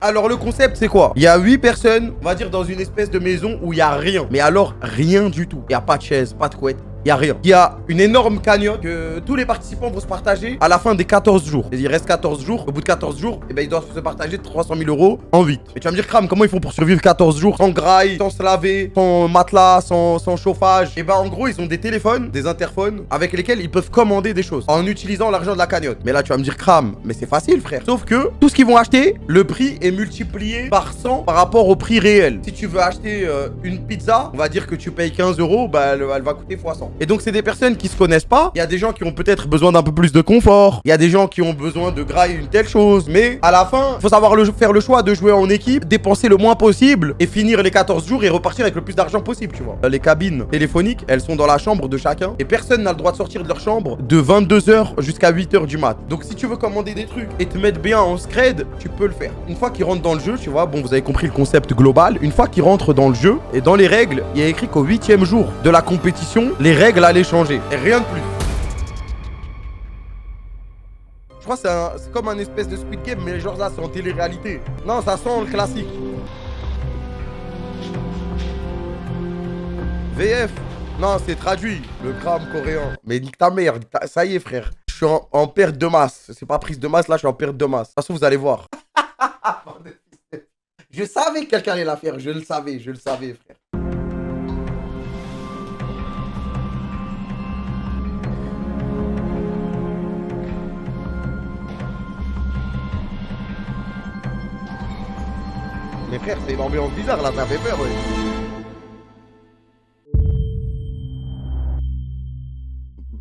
Alors le concept c'est quoi? Il y a 8 personnes, on va dire dans une espèce de maison où il y a rien. Mais alors rien du tout. Il n'y a pas de chaise, pas de couette. Il n'y a rien. Il y a une énorme cagnotte que tous les participants vont se partager à la fin des 14 jours. Il reste 14 jours. Au bout de 14 jours, eh ben, ils doivent se partager 300 000 € en 8. Et tu vas me dire, Kram, comment ils font pour survivre 14 jours sans graille, sans se laver, sans matelas, sans chauffage? Et ben en gros, ils ont des téléphones, des interphones avec lesquels ils peuvent commander des choses en utilisant l'argent de la cagnotte. Mais là, tu vas me dire, Kram, mais c'est facile, frère. Sauf que tout ce qu'ils vont acheter, le prix est multiplié par 100 par rapport au prix réel. Si tu veux acheter une pizza, on va dire que tu payes 15 €, bah, elle va coûter x 100. Et donc, c'est des personnes qui se connaissent pas. Il y a des gens qui ont peut-être besoin d'un peu plus de confort. Il y a des gens qui ont besoin de grailler une telle chose. Mais à la fin, il faut savoir faire le choix de jouer en équipe, dépenser le moins possible et finir les 14 jours et repartir avec le plus d'argent possible, tu vois. Les cabines téléphoniques, elles sont dans la chambre de chacun et personne n'a le droit de sortir de leur chambre de 22 h jusqu'à 8 h du mat. Donc, si tu veux commander des trucs et te mettre bien en scred, tu peux le faire. Une fois qu'ils rentrent dans le jeu, tu vois, bon, vous avez compris le concept global. Une fois qu'ils rentrent dans le jeu et dans les règles, il y a écrit qu'au 8e jour de la compétition, les règles allaient changer. Et rien de plus. Je crois que c'est comme un espèce de Squid Game, mais genre là, c'est en télé-réalité. Non, ça sent le classique. VF. Non, c'est traduit. Le gramme coréen. Mais nique ta mère. Ça y est, frère. Je suis en perte de masse. C'est pas prise de masse, là, je suis en perte de masse. De toute façon, vous allez voir. Je savais que quelqu'un allait la faire. Je le savais, frère. Mais frère, c'est une ambiance bizarre là, ça fait peur, ouais.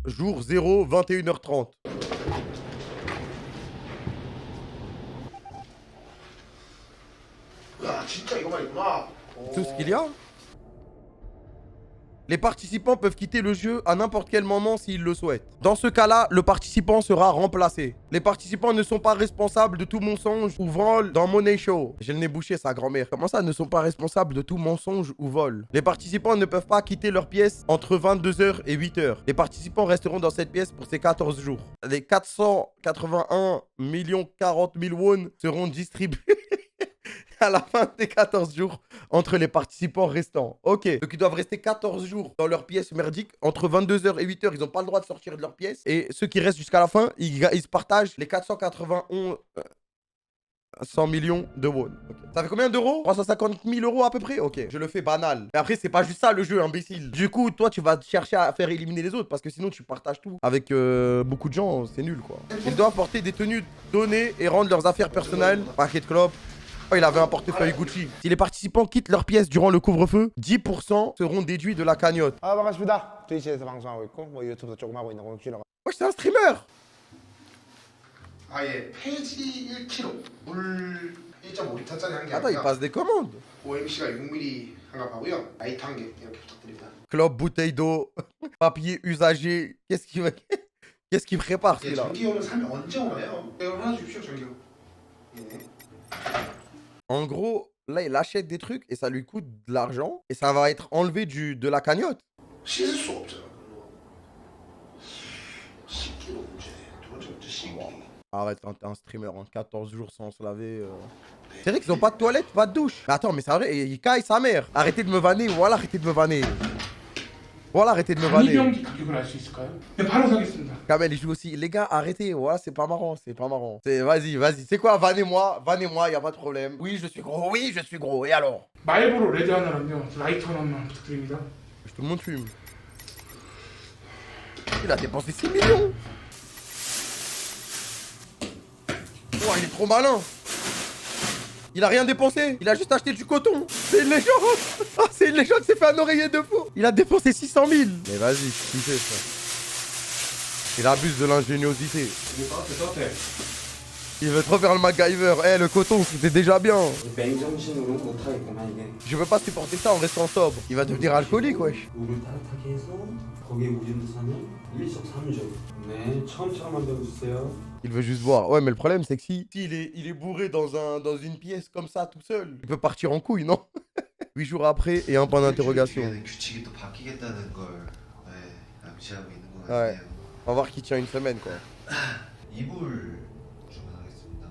Jour 0, 21 h 30. Tout ce qu'il y a. Les participants peuvent quitter le jeu à n'importe quel moment s'ils le souhaitent. Dans ce cas-là, le participant sera remplacé. Les participants ne sont pas responsables de tout mensonge ou vol dans Money Show. J'ai le nez bouché, sa grand-mère. Comment ça, ne sont pas responsables de tout mensonge ou vol? Les participants ne peuvent pas quitter leur pièce entre 22 h et 8 h. Les participants resteront dans cette pièce pour ces 14 jours. Les 481 40 000 won seront distribués à la fin des 14 jours entre les participants restants. Ok, donc ils doivent rester 14 jours dans leur pièce merdique. Entre 22 h et 8 h, ils n'ont pas le droit de sortir de leur pièce. Et ceux qui restent jusqu'à la fin, ils se partagent les 491 100 millions de won. Okay. Ça fait combien d'euros? 350 000 € à peu près? Ok, je le fais banal. Mais après, c'est pas juste ça le jeu, imbécile. Du coup, toi, tu vas chercher à faire éliminer les autres parce que sinon, tu partages tout. Avec beaucoup de gens, c'est nul, quoi. Ils doivent porter des tenues données et rendre leurs affaires personnelles. Paquet de clopes. Oh, il avait un portefeuille Gucci. Si les participants quittent leur pièce durant le couvre-feu, 10% seront déduits de la cagnotte. 아 반갑습니다. 트위치에서 방송하고 있고 뭐 유튜브도 조금 하고 있는 공주라고. Wesh, c'est un streamer. 아예 폐지 1kg, 물 1.5리터짜리 한 개 Attends, il 하고요. passe des commandes. OMC가 6mm 한 갑하고요. 라이터 한 개 이렇게 부탁드립니다. Clope, bouteille d'eau, papier usagé. Qu'est-ce qu'il prépare, 예, celui-là? 전기요는 사면 언제 오나요? 이거 하나 주십시오, 전기요. 예. En gros, là, il achète des trucs et ça lui coûte de l'argent et ça va être enlevé de la cagnotte. 씻을 수가 없잖아. 씻기로 문제. 두 번째 문제 씻기. Arrête, quand t'es un streamer en 14 jours sans se laver. C'est vrai qu'ils ont pas de toilette, pas de douche. Mais attends, mais c'est vrai, il caille sa mère. Arrêtez de me vanner, voilà, arrêtez de me vanner. Voilà, arrêtez de me vanner. 단위병기 가격을 알 수 있을까요? 네, 바로 사겠습니다. Kamel, il joue aussi. Les gars, arrêtez. Voilà, c'est pas marrant. C'est pas marrant. Vas-y. C'est quoi? Vannez-moi, y a pas de problème. Oui, je suis gros. Et alors? 말보로 레드 하나랑요, 라이터 하나만 부탁드립니다. Tout le monde fume. Il a dépensé 6 millions. Oh, il est trop malin. Il a rien dépensé. Il a juste acheté du coton. C'est une légende. Ah, c'est une légende. C'est fait un oreiller de fou. Il a dépensé 600 000. Mais vas-y, tu sais ça. Il abuse de l'ingéniosité. Il veut trop faire le MacGyver. Eh, le coton, c'était déjà bien. 맨정신으로 못하겠구만 이게. Je veux pas supporter ça en restant sobre. Il va devenir alcoolique, wesh. 물을 따뜻하게 해서 거기에 우유 넣으면 일석삼조. 네, 처음처럼 만들어주세요. Il veut juste boire. Ouais, mais le problème, c'est que si il est bourré dans une pièce comme ça, tout seul, il peut partir en couille, non? 8 jours après et un point d'interrogation. 규칙이 또 바뀌겠다는 걸 암시하고 있는 것 Ouais. 같네요. On va voir qui tient une semaine, quoi. 이불 주문하겠습니다.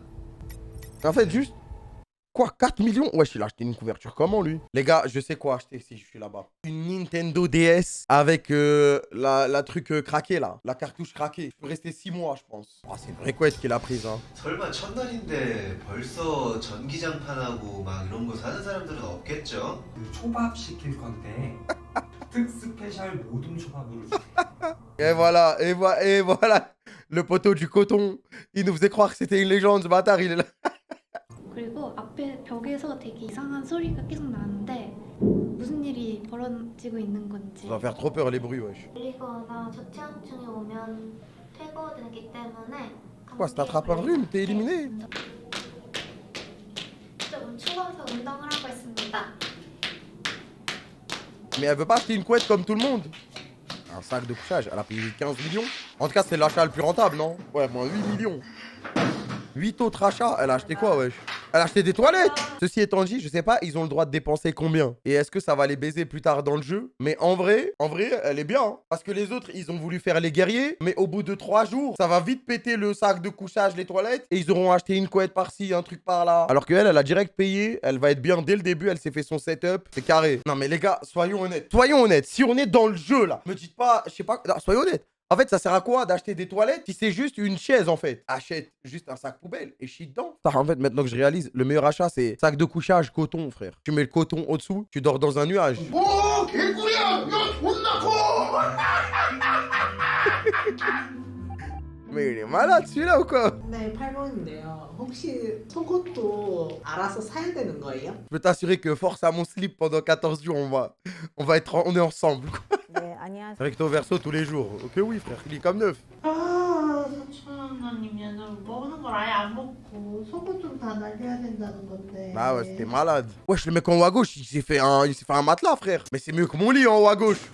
En fait, juste Quoi, 4 millions? Wesh, il a acheté une couverture comment, lui? Les gars, je sais quoi acheter si je suis là-bas. Une Nintendo DS avec la truc craquée, là. La cartouche craquée. Je peux rester 6 mois, je pense. Ah, c'est une vraie couette qu'il a prise, hein. 설마 첫날인데 벌써 전기장판하고 막 이런 거 사는 사람들은 없겠죠? 그 초밥 시킬 건데 특 스페셜 모둠 초밥으로 주세요. Et voilà, et voilà. Le poteau du coton. Il nous faisait croire que c'était une légende, ce bâtard, il est là. 그리고 앞에 벽에서 되게 이상한 소리가 계속 나는데 무슨 일이 벌어지고 있는 건지. Ça va faire trop peur, les bruits, wesh. 걸리거나 저체온증이 오면 퇴거되기 때문에 Quoi, si t'attrapes un rhume, t'es éliminé. 좀 추워서 운동을 하고 있습니다. Mais elle veut pas acheter une couette comme tout le monde. Un sac de couchage, elle a payé 15 millions. En tout cas, c'est l'achat le plus rentable, non? Ouais, moins 8 millions. 8 autres achats, elle a acheté quoi, wesh? Elle a acheté des toilettes. Ceci étant dit, je sais pas, ils ont le droit de dépenser combien. Et est-ce que ça va les baiser plus tard dans le jeu? Mais en vrai, elle est bien. Hein. Parce que les autres, ils ont voulu faire les guerriers. Mais au bout de 3 jours, ça va vite péter le sac de couchage, les toilettes. Et ils auront acheté une couette par-ci, un truc par-là. Alors qu'elle, elle a direct payé. Elle va être bien dès le début. Elle s'est fait son setup. C'est carré. Non mais les gars, soyons honnêtes. Soyons honnêtes. Si on est dans le jeu, là, me dites pas, je sais pas, non, soyons honnêtes. En fait, ça sert à quoi d'acheter des toilettes si c'est juste une chaise, en fait? Achète juste un sac poubelle et chie dedans. Ça, en fait, maintenant que je réalise, le meilleur achat, c'est sac de couchage, coton, frère. Tu mets le coton au-dessous, tu dors dans un nuage. 오 개꿀이야. 야 존나 커. Mais il est malade, celui-là, ou quoi? 네, 8번인데요. 혹시 속옷도 알아서 사야 되는 거예요? Je peux t'assurer que force à mon slip pendant 14 jours, on est ensemble, quoi. 네, 안녕하세요. Recto verso tous les jours. Ok, oui, frère, il est comme neuf. 아, 4천 원이면 먹는 걸 아예 안 먹고 속옷 좀 다 날려야 된다는 건데. Bah ouais, c'était malade. Wesh, le mec en haut à gauche, il s'est fait un matelas, frère. Mais c'est mieux que mon lit en haut à gauche.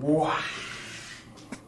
우와.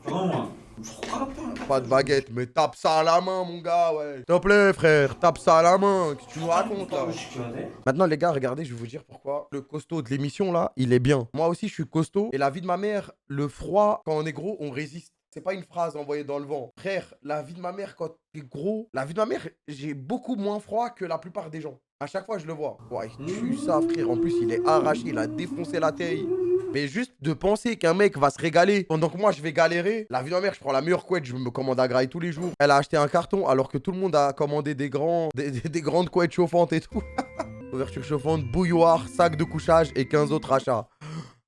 잠깐만. 손가락도 Pas de baguette, mais tape ça à la main, mon gars, ouais. S'il te plaît, frère, tape ça à la main. Qu'est-ce que tu nous racontes, là? 시켜야 돼? Maintenant, les gars, regardez, je vais vous dire pourquoi le costaud de l'émission, là, il est bien. Moi aussi, je suis costaud. Et la vie de ma mère, le froid, quand on est gros, on résiste. C'est pas une phrase envoyée dans le vent. Frère, la vie de ma mère, quand t'es gros, la vie de ma mère, j'ai beaucoup moins froid que la plupart des gens. À chaque fois, je le vois. Ouais, il tue ça, frère. En plus, il est arraché, il a défoncé la taille. Mais juste de penser qu'un mec va se régaler pendant que moi je vais galérer. La vie de ma mère, je prends la meilleure couette, je me commande à Graille tous les jours. Elle a acheté un carton alors que tout le monde a commandé des grandes couettes chauffantes et tout. Ouverture chauffante, bouilloire, sac de couchage et 15 autres achats.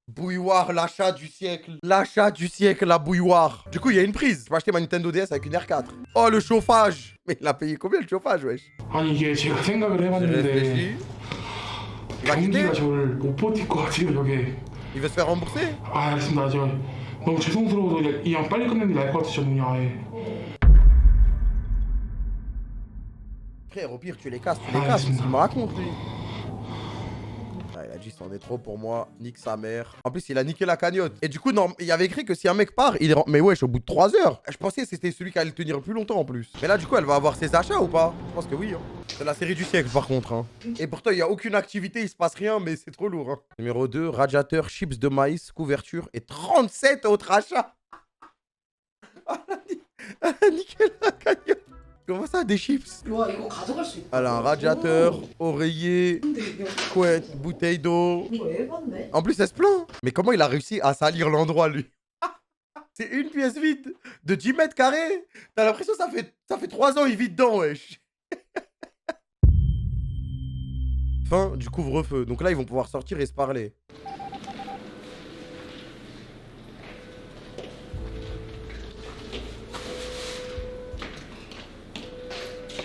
Bouilloire, l'achat du siècle. L'achat du siècle, la bouilloire. Du coup, il y a une prise. Je peux acheter ma Nintendo DS avec une R4. Oh, le chauffage. Mais il a payé combien le chauffage, wesh? 아니 이게 제가 생각을 J'ai 해봤는데 réfléchi. Il va 경기가 quitter? 저를 못 버틸 것 같아요 저게. Il veut se faire rembourser? 아 알겠습니다. 저 너무 죄송스러워서 이 양 빨리 끝내는 게 나을 것 같으셨군요. 아예. Frère, au pire, tu les casses, c'est ce qu'il me raconte, lui. Ah, il a dit, c'en est trop pour moi, nique sa mère. En plus, il a niqué la cagnotte. Et du coup, non, il y avait écrit que si un mec part, il est... Mais wesh, au bout de 3 heures. Je pensais que c'était celui qui allait tenir le plus longtemps, en plus. Mais là, du coup, elle va avoir ses achats ou pas? Je pense que oui, hein. C'est la série du siècle, par contre, hein. Et pourtant, il n'y a aucune activité, il se passe rien, mais c'est trop lourd, hein. Numéro 2, radiateur, chips de maïs, couverture et 37 autres achats. Elle a niqué la cagnotte. Comment ça, des chips? 와, 이거 가져갈 수 있다. Elle a un radiateur, oreiller, 근데 이게 couette, bouteille d'eau. 이거 에반데? En plus, elle se plaint. Mais comment il a réussi à salir l'endroit, lui? C'est une pièce vide de 10 mètres carrés. T'as l'impression que ça fait 3 ans il vit dedans, wesh. Fin du couvre-feu. Donc là, ils vont pouvoir sortir et se parler.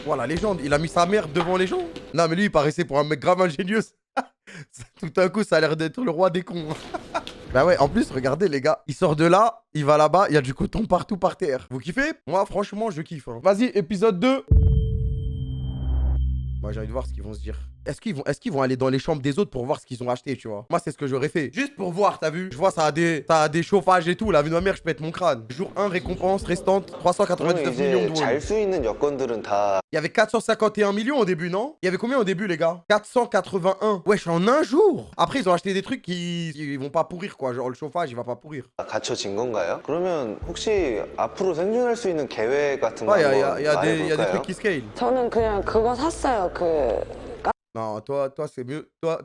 Voilà, légende. Il a mis sa mère devant les gens. Non, mais lui, il paraissait pour un mec grave ingénieux. Tout d'un coup, ça a l'air d'être le roi des cons. Bah ouais, en plus, regardez, les gars. Il sort de là, il va là-bas, il y a du coton partout par terre. Vous kiffez? Moi, franchement, je kiffe. Hein. Vas-y, épisode 2. Moi, j'ai envie de voir ce qu'ils vont se dire. est-ce qu'ils vont aller dans les chambres des autres pour voir ce qu'ils ont acheté, tu vois? Moi, c'est ce que j'aurais fait. Juste pour voir, t'as vu? Je vois, ça a des chauffages et tout. La vie de ma mère, je pète mon crâne. Jour 1, récompense restante 399 millions de won. Il y avait 451 millions au début, non? Il y avait combien au début, les gars? 481. Wesh, en un jour. Après, ils ont acheté des trucs qui vont pas pourrir, quoi. Genre, le chauffage, il va pas pourrir. 갖춰진 건가요? 그러면 혹시 앞으로 생존할 수 있는 계획 같은 거 Ouais, 한번 il y a des 말해볼까요? trucs qui scale. 저는 그냥 그거 샀어요. Non, toi, c'est mieux. Toi,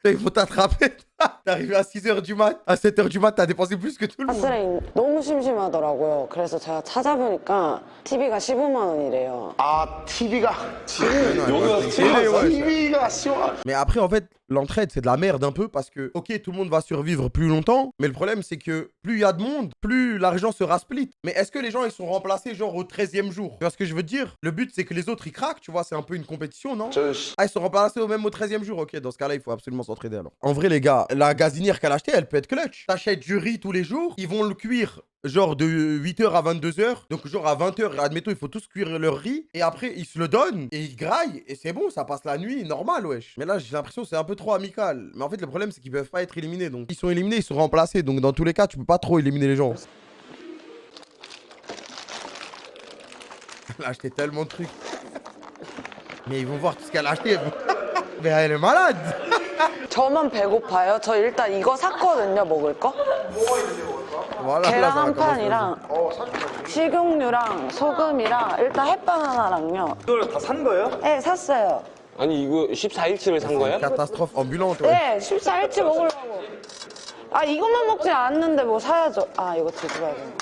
il faut t'attraper. T'es arrivé à 6h du mat. À 7h du mat, t'as dépensé plus que tout le monde. 가스레인 너무 심심하더라고요. 그래서 제가 찾아보니까 TV가 15만 원이래요. 아 TV가 Mais après, en fait, l'entraide, c'est de la merde un peu parce que, ok, tout le monde va survivre plus longtemps, mais le problème, c'est que plus il y a de monde, plus l'argent sera split. Mais est-ce que les gens, ils sont remplacés genre au 13e jour? Tu vois ce que je veux dire? Le but, c'est que les autres, ils craquent, tu vois, c'est un peu une compétition, non? Ah, ils sont remplacés au 13e jour, ok, dans ce cas-là, il faut absolument s'entraider alors. En vrai, les gars, la gazinière qu'elle a achetée, elle peut être clutch. T'achètes du riz tous les jours, ils vont le cuire genre de 8h à 22h. Donc genre à 20h, admettons, il faut tous cuire leur riz. Et après, ils se le donnent et ils graillent. Et c'est bon, ça passe la nuit, normal, wesh. Mais là, j'ai l'impression que c'est un peu trop amical. Mais en fait, le problème, c'est qu'ils peuvent pas être éliminés. Donc, ils sont éliminés, ils sont remplacés. Donc, dans tous les cas, tu peux pas trop éliminer les gens. Elle a acheté tellement de trucs. Mais ils vont voir tout ce qu'elle a acheté. Mais elle est malade. 저만 배고파요. 저 일단 이거 샀거든요. 먹을 거. Voilà, 계란 là, ça va 한 commencer. 판이랑 식용유랑 소금이랑 일단 햇바나나랑요. 이걸 다 산 거예요? 네, 샀어요. 아니 이거 14일치를 산 거야? Catastrophe ambulante. Ouais. 네, 14일치 먹으려고. 아, 이것만 먹지 않는데 뭐 사야죠. 아, 이거 뒤집어야겠네.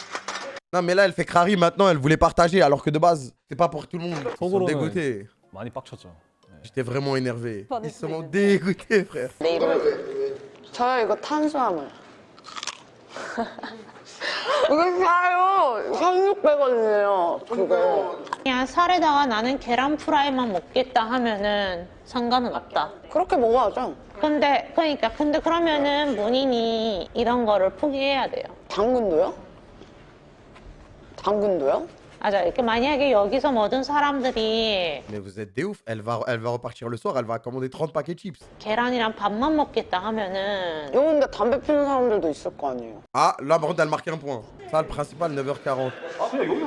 Non, mais là, elle fait crari maintenant, elle voulait partager, alors que de base, c'est pas pour tout le monde. Ils sont dégoûtés. 많이 빡쳤죠. J'étais vraiment énervé. Ils sont dégoûtés, frère. 네, 저요, 이거 탄수화물. 이거 사요. 1,600원이에요. 그거. 그냥 살에다가 나는 계란 프라이만 먹겠다 하면은 상관은 없다. 그렇게 먹어야죠. 근데 그러면은 본인이 이런 거를 포기해야 돼요. 당근도요? 당근도요? 맞아. 이렇게 만약에 여기서 모든 사람들이 Mais vous êtes des ouf, elle va repartir le soir, elle va commander 30 paquets de chips. 계란이랑 밥만 먹겠다 하면은 이거 근데 담배 피는 사람들도 있을 거 아니에요. Ah, là, par contre, elle marque un point. Ça, le principal, 9h40.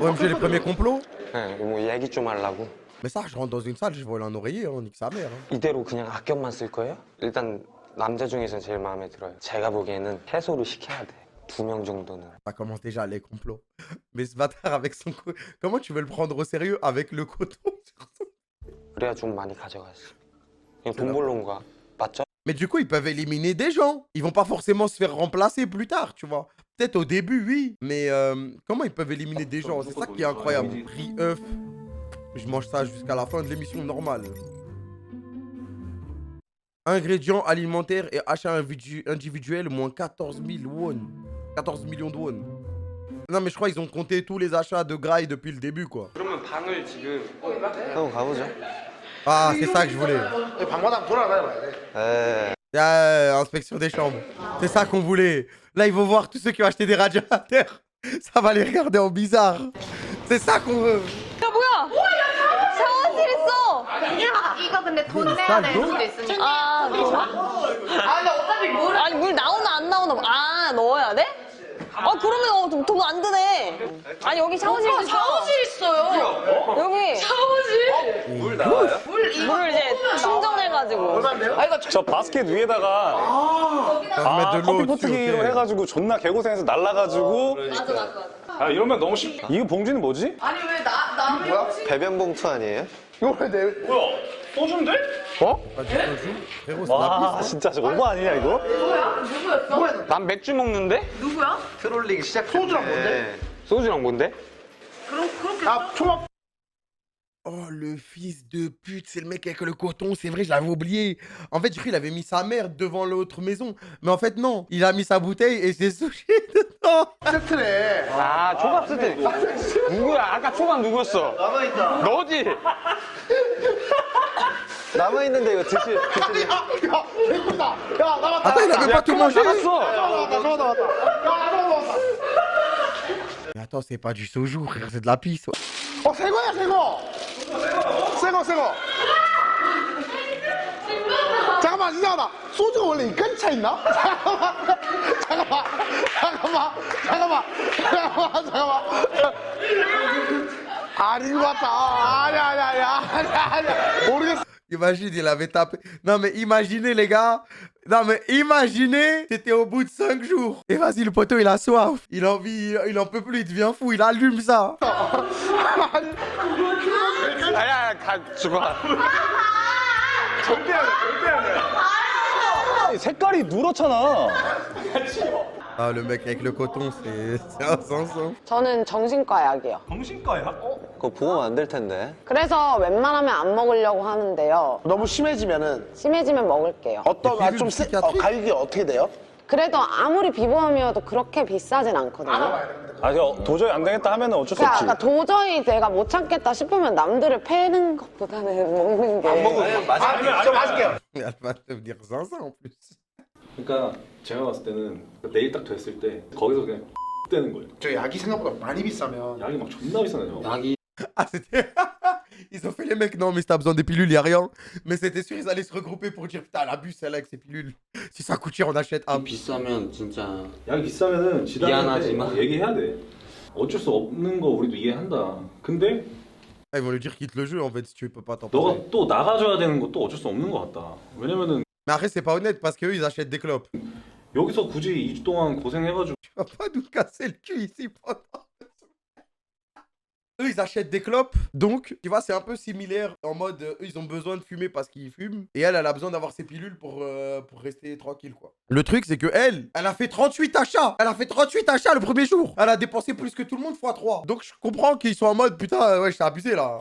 OMG, les premiers complots. 네, 뭐 얘기 좀 하려고. Mais ça, je rentre dans une salle, je vole un oreiller, hein, nique sa mère. Hein. 이대로 그냥 악견만 쓸 거예요? 일단 남자 중에서 제일 마음에 들어요. 제가 보기에는 해소를 시켜야 돼. 2명 정도는. Ça commence déjà les complots. Mais ce bâtard avec son... Comment tu veux le prendre au sérieux avec le coton sur son... 그래야 좀 많이 가져가지. 그냥 돈 벌러 온 거야. 맞죠? Mais du coup, ils peuvent éliminer des gens. Ils vont pas forcément se faire remplacer plus tard, tu vois. Peut-être au début, oui. Mais comment ils peuvent éliminer des gens? C'est ça qui est incroyable. Riz, œuf. Je mange ça jusqu'à la fin de l'émission normale. Ingrédients alimentaires et achats individuels, moins 14 000 won. 14 millions de won. Non, mais je crois qu'ils ont compté tous les achats de graille depuis le début, quoi. 그러면 방을 지금 한번 가보죠. Ah, c'est ça que je voulais. 방마당 돌아가야 돼. Ah, inspection des chambres. C'est ça qu'on voulait. Là, ils vont voir tous ceux qui ont acheté des radiateurs. Ça va les regarder en bizarre. C'est ça qu'on veut. 야, 뭐야? 샤워실 있어. 야, 이거 근데 돈 내야 될 수도 있으니까. 아, 그거? 아니 어차피 물 아니, 물 나오나 안 나오나. 아, 넣어야 돼? 아, 그러면 돈 안 드네. 아니, 여기 샤워실 있어. 샤워실 있어요. 여기. 샤워실? 물 나와요? 물을 이제 충전해가지고. 아, 이거 저 바스켓 위에다가 mettre de l'eau 커피 포트기로 dessus, ok. 해가지고 존나 개고생해서 날라가지고 아 이러면 너무 쉽다. 이거 봉지는 뭐지? 아니, 왜 남의 배변 봉투 아니에요? 이거 왜 내? 뭐야? 소주인데? 어? Frérot, c'est 와 진짜 저 오버 아니냐 이거? 난 맥주 먹는데? 누구야? 트롤링 시작. 소주랑 뭔데? 소주랑 뭔데? 그렇게. 아 총합. Oh, le fils de pute, c'est le mec avec le coton, c'est vrai, je l'avais oublié. En fait, j'ai cru qu'il avait mis sa mère devant l'autre maison. Mais en fait, non. Il a mis sa bouteille et s'est souché dedans. 세트네. 아 초밥 쓸 때 누구야? 아까 초밥 누구였어? 남아있다. 너지? 남아있는데 이거 드실. 야, 개꿀다. 야, 나왔다. Attends, il avait pas tout mangé. 나갔어. 나왔다. 야, 나왔다. Mais attends, c'est pas du soju, frère, c'est de la pisse. 새 거야, 새 거. 새 거. 이상하다. 소주가 원래 이까지 차 있나? 잠깐만. 아닌 것 같다. 아니야. 모르겠어. Imagine, il avait tapé. Non, mais imaginez, les gars. Non, mais imaginez, t'étais au bout de 5 jours. Et vas-y, le poteau, il a soif. Il a envie, il en peut plus, il devient fou, il allume ça. 아야, 죽어. 절대 안 돼. 색깔이 누렇잖아. Ah, le mec avec le coton, c'est un sens. 저는 정신과 약이요. 정신과야? 그거 보험 안 될 텐데. 그래서 웬만하면 안 먹으려고 하는데요. 너무 심해지면은 심해지면 먹을게요. 어떤 좀 가격이 어떻게 돼요? 그래도 아무리 비보험이어도 그렇게 비싸진 않거든요. 도저히 안 되겠다 하면 어쩔 수 없지. 그러니까 도저히 내가 못 참겠다 싶으면 남들을 패는 것보다는 먹는 게. 저 마실게요. Elle va devenir zinzin en plus. 그러니까 제가 봤을 때는 내일 딱 됐을 때 거기서 그냥 떼는 거예요. 저 약이 생각보다 많이 비싸면 약이 막 존나 비싸네요. Ah, c'était. Ils ont fait les mecs, non, mais si t'as besoin des pilules, y a rien. Mais c'était sûr, ils allaient se regrouper pour dire putain, elle abuse celle-là avec ses pilules. Si ça coûte cher, on achète un. 비싸면 진짜 약이 비싸면은 지단한테 미안하지만. 얘기해야 돼. 어쩔 수 없는 거 우리도 이해한다. 근데 Ah, ils vont lui dire quitte le jeu en fait si tu peux pas t'en 너가 parler. 또 나가줘야 되는 것도 어쩔 수 없는 것 같다. 왜냐면은 Mais après, c'est pas honnête parce qu'eux ils achètent des clopes. 여기서 굳이 2주 동안 고생해가지고 Tu vas pas nous casser le cul ici pendant. Eux ils achètent des clopes, donc tu vois, c'est un peu similaire en mode eux ils ont besoin de fumer parce qu'ils fument et elle a besoin d'avoir ses pilules pour rester tranquille quoi. Le truc c'est que elle a fait 38 achats. Elle a fait 38 achats le premier jour. Elle a dépensé plus que tout le monde x3. Donc je comprends qu'ils sont en mode putain, ouais, je t'ai abusé là.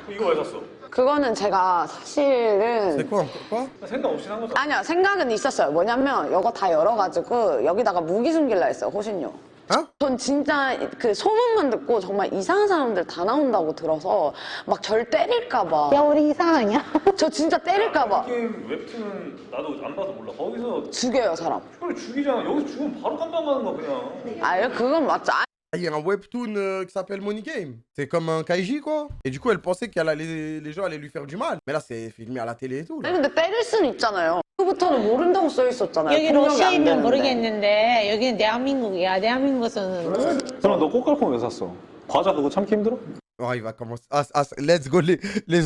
이거 왜 샀어? 그거는 제가 사실은 C'est quoi quoi? 생각 없이 산 거잖아. 아니요 생각은 있었어요. 뭐냐면 이거 다 열어가지고 여기다가 무기 숨길라 했어요. 호신료. 어? 전 진짜 그 소문만 듣고 정말 이상한 사람들 다 나온다고 들어서 막 절 때릴까봐. 야 우리 이상하냐? 저 진짜 때릴까봐. 게임 웹툰은 나도 안 봐서 몰라. 거기서 죽여요 사람. 그걸 죽이잖아. 여기서 죽으면 바로 깜빵 가는 거야 그냥. 아 그건 맞죠. Il y a un webtoon qui s'appelle Money Game. C'est comme un kaiji quoi. Et du coup elle pensait que les gens allaient lui faire du mal. Mais là c'est filmé à la télé et tout. Là. 아니 근데 때릴 수는 있잖아요. 그부터는 모른다고 써 있었잖아요. 여기 폭력이 안 러시아이면 되는데. 모르겠는데 여기는 대한민국이야. 대한민국에서는 그럼 너 꽃갈콘 왜 샀어? 과자 그거 참기 힘들어? Oh, il va commencer. Ah, let's go les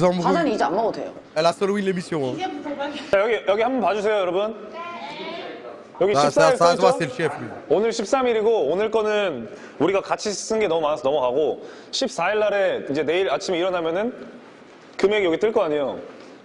embrouilles. 과자는 이제 안 먹어도 돼요. Elle a solo win l'émission. Hein. 자, 여기 한번 봐주세요 여러분. 여기 Ça 14일 se voit, 써있죠? c'est le chef lui. 오늘 13일이고 오늘 거는 우리가 같이 쓴 게 너무 많아서 넘어가고 14일 날에 이제 내일 아침에 일어나면은 금액이 여기 뜰 거 아니에요.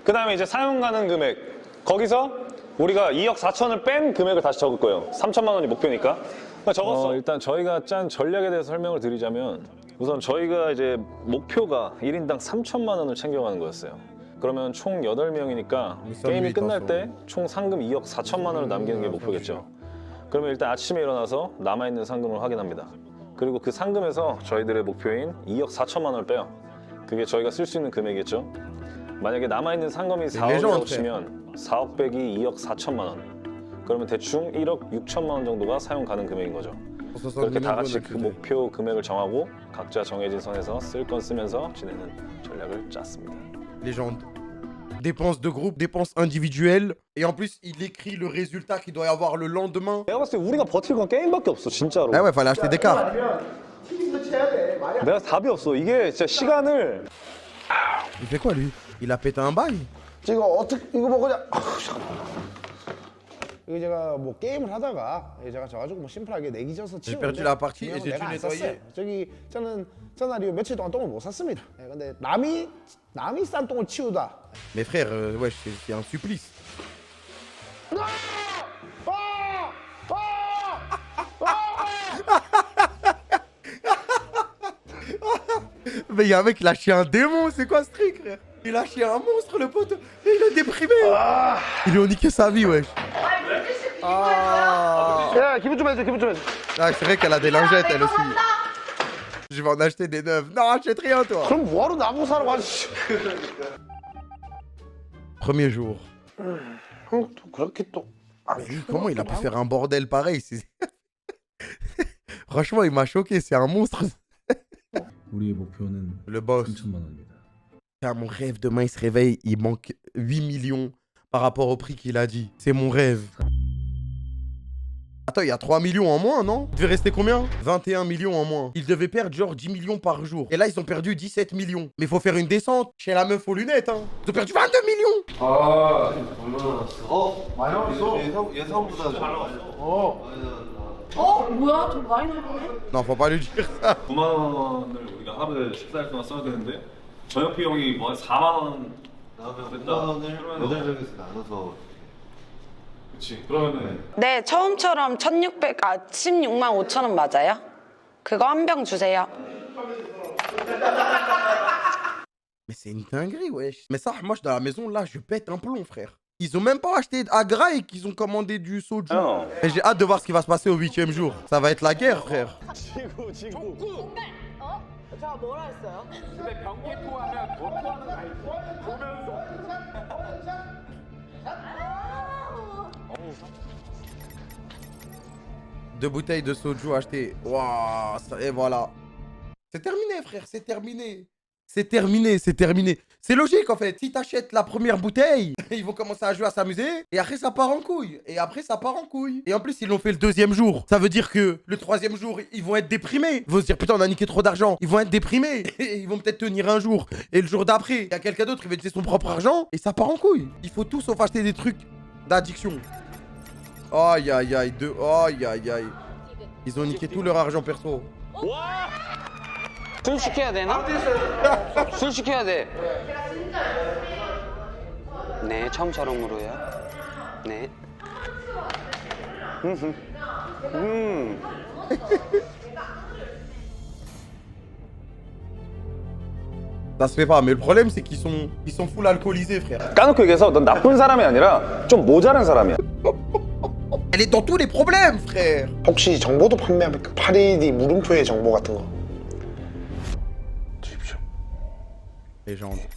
그 다음에 이제 사용 가능 금액 거기서 우리가 2억 4천을 뺀 금액을 다시 적을 거예요. 3천만 원이 목표니까. 그러니까 적었어. 일단 저희가 짠 전략에 대해서 설명을 드리자면 우선 저희가 이제 목표가 1인당 3천만 원을 챙겨가는 거였어요. 그러면 총 8명이니까 게임이 끝날 때 총 상금 2억 4천만 원을 남기는 게 목표겠죠. 그러면 일단 아침에 일어나서 남아있는 상금을 확인합니다. 그리고 그 상금에서 저희들의 목표인 2억 4천만 원을 빼요. 그게 저희가 쓸 수 있는 금액이겠죠. 만약에 남아있는 상금이 4억이라고 치면 4억 빼기 2억 4천만 원. 그러면 대충 1억 6천만 원 정도가 사용 가능 금액인 거죠. 그렇게 다 같이 그 목표 금액을 정하고 각자 정해진 선에서 쓸 건 쓰면서 지내는 전략을 짰습니다. Légende. Dépenses de groupe, dépenses individuelles. Et en plus, il écrit le résultat qu'il doit y avoir le lendemain. 내가 봤을 때 우리가 버틸 건 게임밖에 없어 진짜로. Ah ouais, fallait acheter des cartes. 튀김도 쳐야 돼. 말이야. 내가 답이 없어. 이게 진짜 시간을 Il fait quoi lui? Il a pété un bail? 지금 어떻게 이거 뭐 그냥 이거 제가 뭐 게임을 하다가 제가 져가지고 뭐 심플하게 내기 져서 J'ai 치우는데 perdu la partie et 그냥 j'ai 내가 dû 안 nettoyer. 쌌어요. 저기 저는 전날이 며칠 동안 똥을 못 쌌습니다. 예, 근데 남이 싼 똥을 치우다. Mais frère, ouais, c'est un supplice. Mais y'a un mec, il a chié un démon, c'est quoi ce truc, frère? Il a chié un monstre, le pote. Et il est déprimé. Ils lui ont niqué sa vie, wesh. Ah, 야 기분 좀 해줘, 기분 좀 해줘. ah c'est vrai qu'elle a des lingettes, elle aussi. Je vais en acheter des neuves. Non, achète rien, toi. 그럼 뭐하러 나보고 사러 가지? Premier jour. 또 그렇게 또. Mais lui, comment il a pu faire un bordel pareil? Franchement, il m'a choqué, c'est un monstre. 우리의 목표는 Le boss. 3천만 원입니다. Mon rêve, demain, il se réveille, il manque 8 millions par rapport au prix qu'il a dit. C'est mon rêve. Attends, il y a 3 millions en moins, non? Il devait rester combien? 21 millions en moins. Ils devaient perdre genre 10 millions par jour. Et là, ils ont perdu 17 millions. Mais il faut faire une descente chez la meuf aux lunettes, hein. Ils ont perdu 22 millions. 뭐야? 돈 많이 나네. Non, faut pas lui dire ça. 9만 원을 우리가 하루에 식사할 동안 써야 되는데 저녁 비용이 뭐 한 4만 원 나오면 5만 원을 8명에서 나눠서 그치 그러면은 네, 처음처럼 16만 5천 원 맞아요? 그거 한 병 주세요. Mais c'est une dinguerie, wesh. Mais ça, moi, je suis dans la maison, là, je pète un plomb, frère. Ils ont même pas acheté à gras et qu'ils ont commandé du soju. Non. Et j'ai hâte de voir ce qui va se passer au 8e jour. Ça va être la guerre, frère. 제가 뭐라 했어요? Deux bouteilles de soju achetées. Waouh, et voilà. C'est terminé, frère, c'est terminé. C'est terminé, c'est terminé. C'est logique, en fait. Si t'achètes la première bouteille, ils vont commencer à jouer, à s'amuser. Et après, ça part en couille. Et après, ça part en couille. Et en plus, ils l'ont fait le 2e jour. Ça veut dire que le 3e jour, ils vont être déprimés. Ils vont se dire, putain, on a niqué trop d'argent. Ils vont être déprimés. Et ils vont peut-être tenir un jour. Et le jour d'après, il y a quelqu'un d'autre qui va utiliser son propre argent. Et ça part en couille. Il faut tout sauf acheter des trucs d'addiction. Aïe, aïe, aïe. Aïe, aïe, aïe. Ils ont niqué tout leur argent perso. 술 시켜야 되나? 술 시켜야 돼. 네, 처음처럼으로요. 네. Ça se fait pas, mais le problème c'est qu'ils sont full alcoolisés, frère. 까놓고 얘기해서 넌 나쁜 사람이 아니라 좀 모자란 사람이야. Elle est dans tous les problèmes, frère. 혹시 정보도 판매합니까? 8AD 물음표의 정보 같은 거. Légende.